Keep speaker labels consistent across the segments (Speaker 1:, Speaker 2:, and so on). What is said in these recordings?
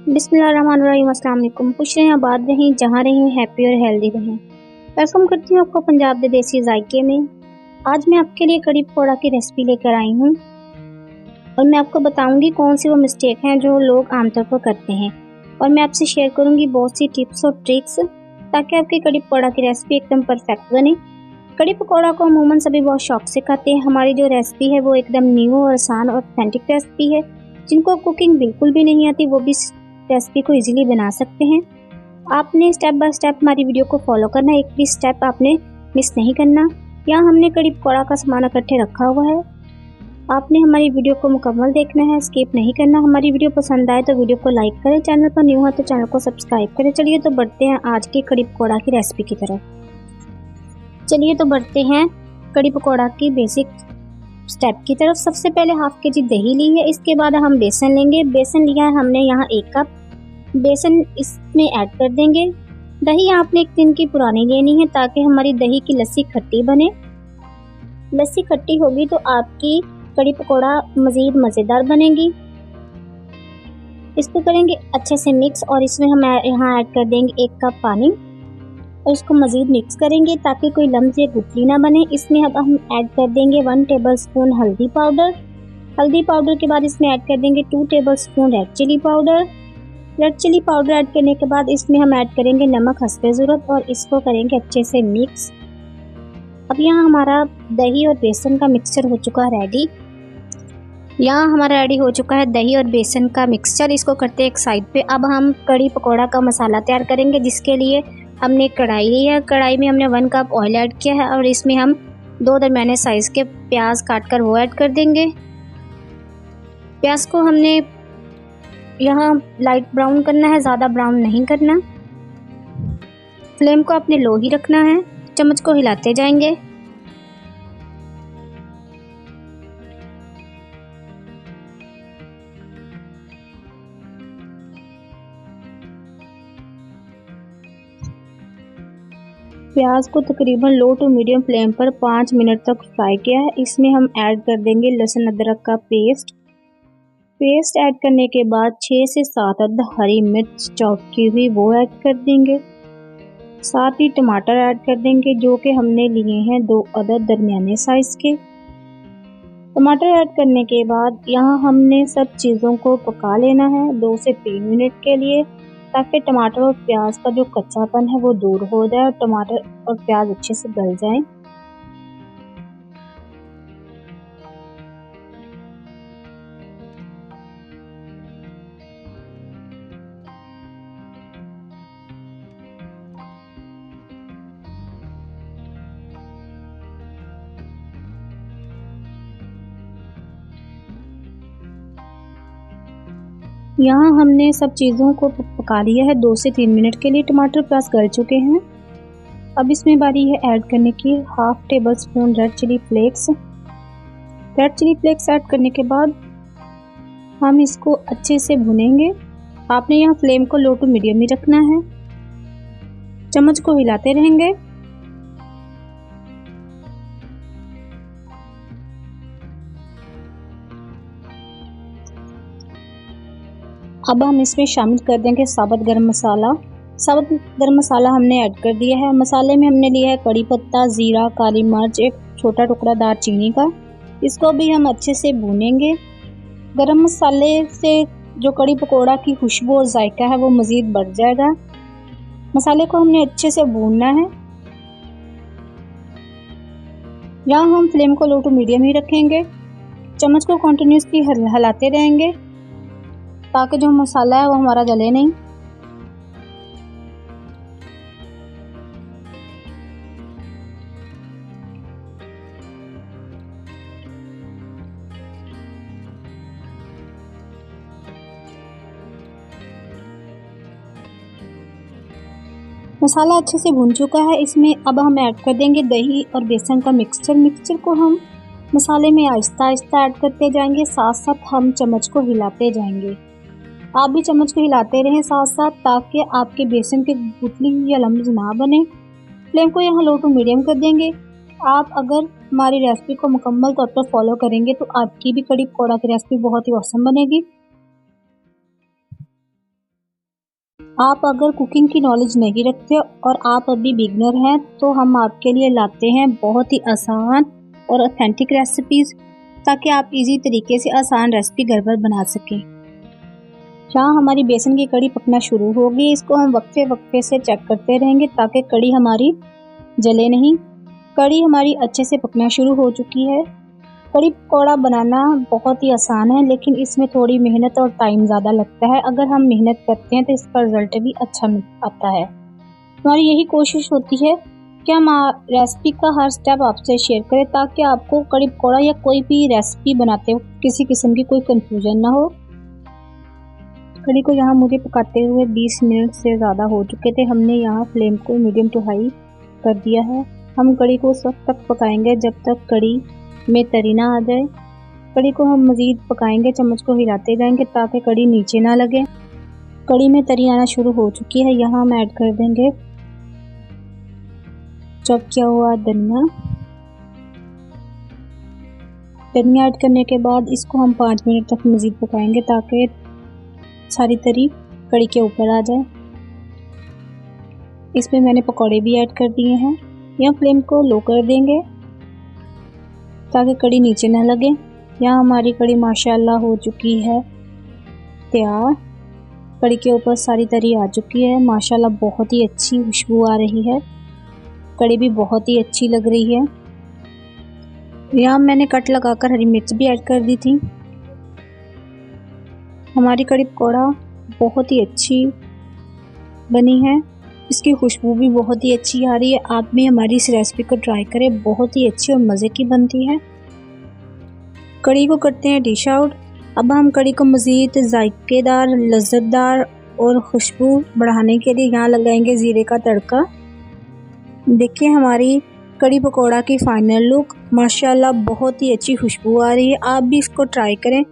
Speaker 1: बिस्मिल्लाहिर्रहमानिर्रहीम। अस्सलाम वालेकुम। खुश रहें, आबाद रहें, जहाँ रहें, हैप्पी और हेल्दी रहें। वेलकम करती हूँ आपको पंजाब के देसी जायके में। आज मैं आपके लिए कड़ी पकौड़ा की रेसिपी लेकर आई हूँ और मैं आपको बताऊंगी कौन सी वो मिस्टेक हैं जो लोग आमतौर पर करते हैं, और मैं आपसे शेयर करूंगी बहुत सी टिप्स और ट्रिक्स ताकि आपकी कड़ी पकौड़ा की रेसिपी एकदम परफेक्ट बने। कड़ी पकौड़ा को अमूमन सभी बहुत शौक से खाते हैं। हमारी जो रेसिपी है वो एकदम न्यू और आसान और ऑथेंटिक रेसिपी है। जिनको कुकिंग बिल्कुल भी नहीं आती वो भी रेसिपी को इजीली बना सकते हैं। आपने स्टेप बाय स्टेप हमारी वीडियो को फॉलो करना है, एक भी स्टेप आपने मिस नहीं करना। यहाँ हमने कड़ी पकौड़ा का सामान इकट्ठे रखा हुआ है। आपने हमारी वीडियो को मुकम्मल देखना है, स्किप नहीं करना। हमारी वीडियो पसंद आए तो वीडियो को लाइक करें, चैनल पर न्यू है तो चैनल को सब्सक्राइब करें। चलिए तो बढ़ते हैं आज की कड़ी पकौड़ा की रेसिपी की तरफ। चलिए तो बढ़ते हैं कड़ी पकौड़ा की बेसिक स्टेप की तरफ। सबसे पहले हाफ के जी दही ली है, इसके बाद हम बेसन लेंगे। बेसन लिया है हमने यहाँ 1 कप। बेसन इसमें ऐड कर देंगे। दही आपने 1 दिन की पुरानी लेनी है ताकि हमारी दही की लस्सी खट्टी बने। लस्सी खट्टी होगी तो आपकी कड़ी पकौड़ा मज़ीद मज़ेदार बनेगी। इसको करेंगे अच्छे से मिक्स और इसमें हम यहाँ ऐड कर देंगे 1 कप पानी और इसको मज़ीद मिक्स करेंगे ताकि कोई लम्स या गुठली ना बने। इसमें अब हम ऐड कर देंगे 1 टेबलस्पून हल्दी पाउडर। हल्दी पाउडर के बाद इसमें ऐड कर देंगे 2 tablespoon red chilli powder. Red chilli powder add करने के बाद इसमें हम ऐड करेंगे नमक हस्बे ज़रूरत और इसको करेंगे अच्छे से मिक्स। अब यहाँ हमारा दही और बेसन का मिक्सचर हो चुका है रेडी। यहाँ हमारा रेडी हो चुका है दही और बेसन का मिक्सचर। इसको करते हैं एक साइड पे। अब हम कड़ी पकौड़ा का मसाला तैयार करेंगे, जिसके लिए हमने कढ़ाई ली है। कढ़ाई में हमने 1 कप ऑयल ऐड किया है और इसमें हम 2 दरमियाने साइज़ के प्याज काट कर वो ऐड कर देंगे। प्याज को हमने यहाँ लाइट ब्राउन करना है, ज़्यादा ब्राउन नहीं करना। फ्लेम को आपने लो ही रखना है, चम्मच को हिलाते जाएंगे। प्याज को तकरीबन लो टू मीडियम फ्लेम पर 5 मिनट तक फ्राई किया है। इसमें हम ऐड कर देंगे लहसुन अदरक का पेस्ट। पेस्ट ऐड करने के बाद 6 से 7 अदद हरी मिर्च चॉप की हुई वो ऐड कर देंगे। साथ ही टमाटर ऐड कर देंगे जो कि हमने लिए हैं 2 अदद दरमियाने साइज के। टमाटर ऐड करने के बाद यहाँ हमने सब चीज़ों को पका लेना है 2 से 3 मिनट के लिए, ताकि टमाटर और प्याज का जो कच्चापन है वो दूर हो जाए और टमाटर और प्याज अच्छे से गल जाएं। यहाँ हमने सब चीज़ों को पका लिया है 2 से 3 मिनट के लिए। टमाटर प्याज गल चुके हैं। अब इसमें बारी है ऐड करने की half tablespoon red chilli flakes. Red chilli flakes add करने के बाद हम इसको अच्छे से भुनेंगे। आपने यहाँ फ्लेम को लो टू मीडियम ही रखना है, चम्मच को हिलाते रहेंगे। अब हम इसमें शामिल कर देंगे साबुत गरम मसाला। साबुत गरम मसाला हमने ऐड कर दिया है। मसाले में हमने लिया है कड़ी पत्ता, ज़ीरा, काली मिर्च, 1 छोटा टुकड़ा दालचीनी का। इसको भी हम अच्छे से भूनेंगे। गरम मसाले से जो कड़ी पकौड़ा की खुशबू और जायका है वो मज़ीद बढ़ जाएगा। मसाले को हमने अच्छे से भूनना है। यहाँ हम फ्लेम को लो टू मीडियम ही रखेंगे, चम्मच को कंटिन्यूसली हिलाते रहेंगे ताकि जो मसाला है वो हमारा जले नहीं। मसाला अच्छे से भून चुका है। इसमें अब हम ऐड कर देंगे दही और बेसन का मिक्सचर को हम मसाले में आहिस्ता आहिस्ता ऐड करते जाएंगे, साथ साथ हम चम्मच को हिलाते जाएंगे। आप भी चम्मच को हिलाते रहें साथ साथ, ताकि आपके बेसन के गुठली या लम्स ना बने। फ्लेम को यहाँ लो टू मीडियम कर देंगे। आप अगर हमारी रेसिपी को मुकम्मल तौर पर फॉलो करेंगे तो आपकी भी कड़ी पकौड़ा की रेसिपी बहुत ही औसम बनेगी। आप अगर कुकिंग की नॉलेज नहीं रखते और आप अभी बिगनर हैं तो हम आपके लिए लाते हैं बहुत ही आसान और ऑथेंटिक रेसिपीज़, ताकि आप इजी तरीके से आसान रेसिपी घर पर बना सकें। जहाँ हमारी बेसन की कड़ी पकना शुरू होगी, इसको हम वक्फे वक्फे से चेक करते रहेंगे ताकि कड़ी हमारी जले नहीं। कड़ी हमारी अच्छे से पकना शुरू हो चुकी है। कड़ी पकौड़ा बनाना बहुत ही आसान है, लेकिन इसमें थोड़ी मेहनत और टाइम ज़्यादा लगता है। अगर हम मेहनत करते हैं तो इसका रिजल्ट भी अच्छा आता है। हमारी यही कोशिश होती है कि हम रेसिपी का हर स्टेप आपसे शेयर करें, ताकि आपको कड़ी पकौड़ा या कोई भी रेसिपी बनाते हो किसी किस्म की कोई कंफ्यूजन ना हो। कड़ी को यहाँ मुझे पकाते हुए 20 मिनट से ज़्यादा हो चुके थे। हमने यहाँ फ्लेम को मीडियम टू हाई कर दिया है। हम कड़ी को उस वक्त तक पकाएंगे जब तक कड़ी में तरी ना आ जाए। कड़ी को हम मज़ीद पकाएंगे, चम्मच को हिलाते जाएंगे ताकि कड़ी नीचे ना लगे। कड़ी में तरी आना शुरू हो चुकी है। यहाँ हम ऐड कर देंगे चॉप किया हुआ धनिया। धनिया ऐड करने के बाद इसको हम 5 मिनट तक मज़ीद पकाएंगे ताकि सारी तरी कड़ी के ऊपर आ जाए। इसमें मैंने पकौड़े भी ऐड कर दिए हैं। यहाँ फ्लेम को लो कर देंगे ताकि कड़ी नीचे ना लगे। यहाँ हमारी कड़ी माशाल्लाह हो चुकी है तैयार। कड़ी के ऊपर सारी तरी आ चुकी है। माशाल्लाह बहुत ही अच्छी खुशबू आ रही है। कड़ी भी बहुत ही अच्छी लग रही है। यहाँ मैंने कट लगाकर हरी मिर्च भी ऐड कर दी थी। हमारी कड़ी पकौड़ा बहुत ही अच्छी बनी है। इसकी खुशबू भी बहुत ही अच्छी आ रही है। आप भी हमारी इस रेसिपी को ट्राई करें, बहुत ही अच्छी और मज़े की बनती है। कड़ी को करते हैं डिश आउट। अब हम कड़ी को मज़ीद जायकेदार, लज्जतदार और खुशबू बढ़ाने के लिए यहाँ लगाएंगे ज़ीरे का तड़का। देखिए हमारी कड़ी पकौड़ा की फाइनल लुक। माशाल्लाह बहुत ही अच्छी खुशबू आ रही है। आप भी इसको ट्राई करें,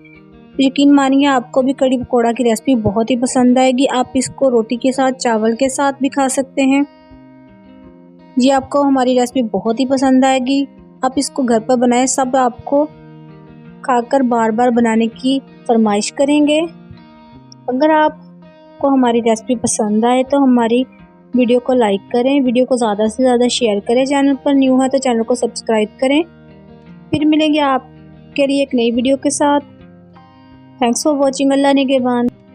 Speaker 1: यकीन मानिए आपको भी कड़ी पकौड़ा की रेसिपी बहुत ही पसंद आएगी। आप इसको रोटी के साथ, चावल के साथ भी खा सकते हैं। ये आपको हमारी रेसिपी बहुत ही पसंद आएगी। आप इसको घर पर बनाएं, सब आपको खाकर बार बार बनाने की फरमाइश करेंगे। अगर आपको हमारी रेसिपी पसंद आए तो हमारी वीडियो को लाइक करें, वीडियो को ज़्यादा से ज़्यादा शेयर करें। चैनल पर न्यू है तो चैनल को सब्सक्राइब करें। फिर मिलेंगे आपके लिए एक नई वीडियो के साथ। Thanks for watching. अल्लाह निगहबान।